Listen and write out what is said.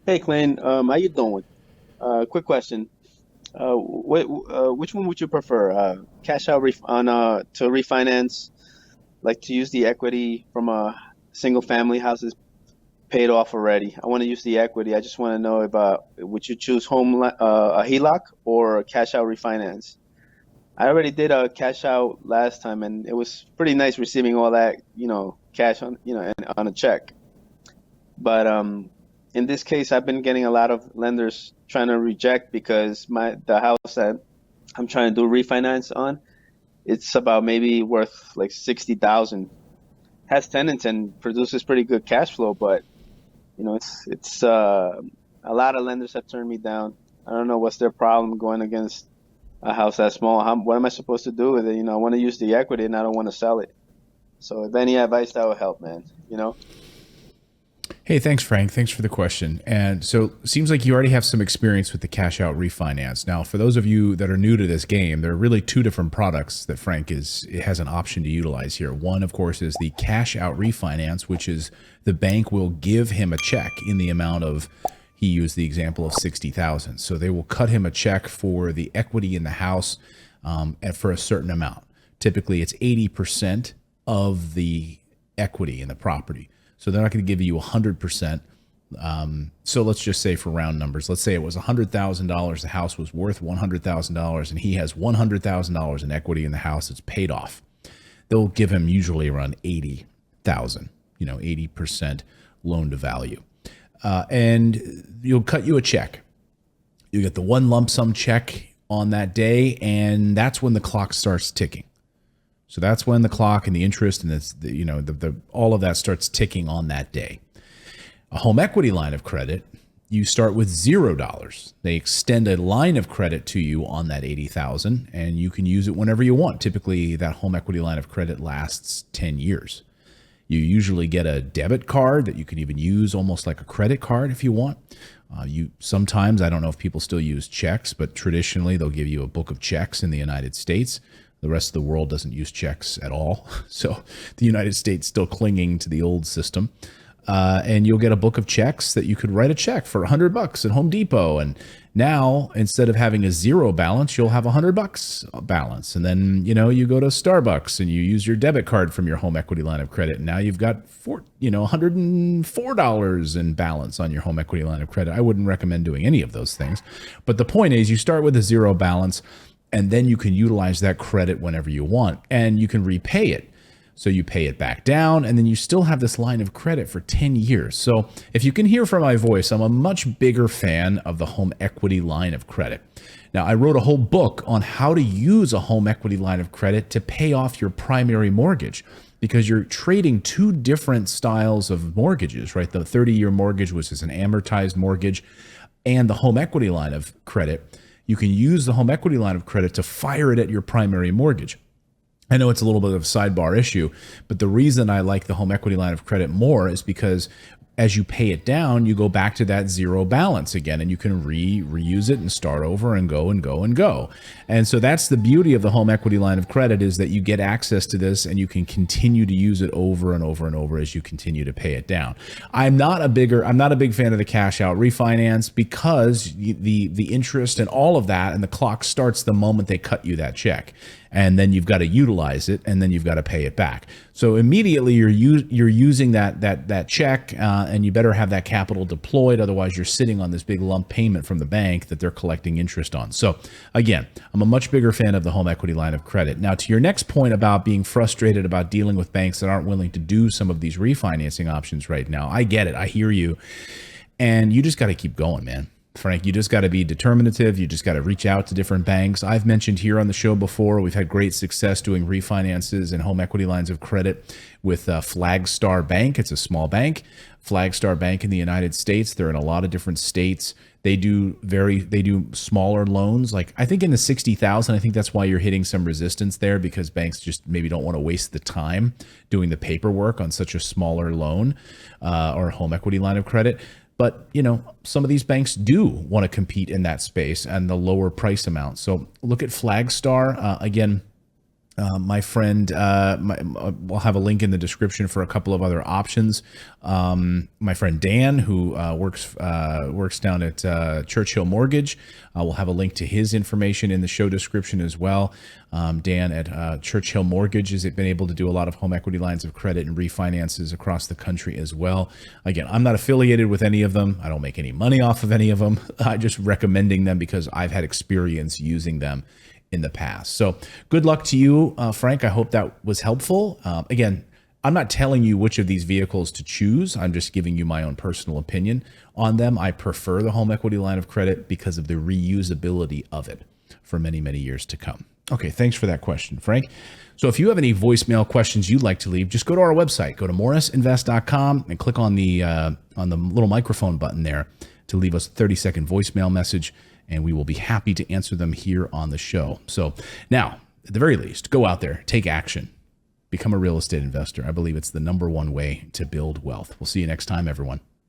Hey, Clayton, how you doing? Quick question. Which one would you prefer? Cash out to refinance, like to use the equity from a single family house is paid off already. I want to use the equity. I just want to know about would you choose a HELOC or a cash out refinance? I already did a cash out last time, and it was pretty nice receiving all that, cash on, and on a check. But in this case, I've been getting a lot of lenders trying to reject because the house that I'm trying to do refinance on, it's about maybe worth like 60,000. Has tenants and produces pretty good cash flow, but it's a lot of lenders have turned me down. I don't know what's their problem going against a house that small. What am I supposed to do with it? I want to use the equity and I don't want to sell it. So if any advice that would help, man. Hey, thanks, Frank. Thanks for the question. And so it seems like you already have some experience with the cash out refinance. Now, for those of you that are new to this game, there are really two different products that Frank has an option to utilize here. One, of course, is the cash out refinance, which is the bank will give him a check in the amount of, he used the example of 60,000. So they will cut him a check for the equity in the house and for a certain amount. Typically, it's 80% of the equity in the property. So they're not going to give you 100%. So let's just say for round numbers, let's say it was $100,000. The house was worth $100,000 and he has $100,000 in equity in the house. It's paid off. They'll give him usually around 80,000, 80% loan to value. And you'll cut you a check. You get the one lump sum check on that day. And that's when the clock starts ticking. So that's when the clock and the interest and all of that starts ticking on that day. A home equity line of credit, you start with $0. They extend a line of credit to you on that 80,000, and you can use it whenever you want. Typically, that home equity line of credit lasts 10 years. You usually get a debit card that you can even use almost like a credit card if you want. Sometimes, I don't know if people still use checks, but traditionally they'll give you a book of checks in the United States. The rest of the world doesn't use checks at all. So the United States still clinging to the old system. And you'll get a book of checks that you could write a check for $100 at Home Depot. And now, instead of having a $0 balance, you'll have $100 balance. And then, you go to Starbucks and you use your debit card from your home equity line of credit. And now you've got $104 in balance on your home equity line of credit. I wouldn't recommend doing any of those things. But the point is, you start with a $0 balance, and then you can utilize that credit whenever you want, and you can repay it. So you pay it back down, and then you still have this line of credit for 10 years. So if you can hear from my voice, I'm a much bigger fan of the home equity line of credit. Now, I wrote a whole book on how to use a home equity line of credit to pay off your primary mortgage, because you're trading two different styles of mortgages, right? The 30-year mortgage, which is an amortized mortgage, and the home equity line of credit. You can use the home equity line of credit to fire it at your primary mortgage. I know it's a little bit of a sidebar issue, but the reason I like the home equity line of credit more is because as you pay it down, you go back to that $0 balance again, and you can reuse it and start over and go and go and go. And so that's the beauty of the home equity line of credit, is that you get access to this and you can continue to use it over and over and over as you continue to pay it down. I'm not a big fan of the cash out refinance because the interest and all of that, and the clock starts the moment they cut you that check. And then you've got to utilize it, and then you've got to pay it back. So immediately you're using that check, and you better have that capital deployed. Otherwise, you're sitting on this big lump payment from the bank that they're collecting interest on. So again, I'm a much bigger fan of the home equity line of credit. Now, to your next point about being frustrated about dealing with banks that aren't willing to do some of these refinancing options right now, I get it. I hear you. And you just got to keep going, man. Frank, you just got to be determinative. You just got to reach out to different banks. I've mentioned here on the show before, we've had great success doing refinances and home equity lines of credit with Flagstar Bank. It's a small bank. Flagstar Bank in the United States. They're in a lot of different states. They do smaller loans. Like I think in the 60,000, I think that's why you're hitting some resistance there, because banks just maybe don't want to waste the time doing the paperwork on such a smaller loan or home equity line of credit. But, some of these banks do want to compete in that space and the lower price amount. So look at Flagstar. Again, My friend, we'll have a link in the description for a couple of other options. My friend Dan, who works down at Churchill Mortgage, we'll have a link to his information in the show description as well. Dan at Churchill Mortgage has been able to do a lot of home equity lines of credit and refinances across the country as well. Again, I'm not affiliated with any of them. I don't make any money off of any of them. I'm just recommending them because I've had experience using them in the past. So good luck to you, Frank. I hope that was helpful. Again, I'm not telling you which of these vehicles to choose. I'm just giving you my own personal opinion on them. I prefer the home equity line of credit because of the reusability of it for many, many years to come. Okay, thanks for that question, Frank. So if you have any voicemail questions you'd like to leave, just go to our website, go to morrisinvest.com and click on the little microphone button there to leave us a 30-second voicemail message, and we will be happy to answer them here on the show. So now, at the very least, go out there, take action, become a real estate investor. I believe it's the #1 way to build wealth. We'll see you next time, everyone.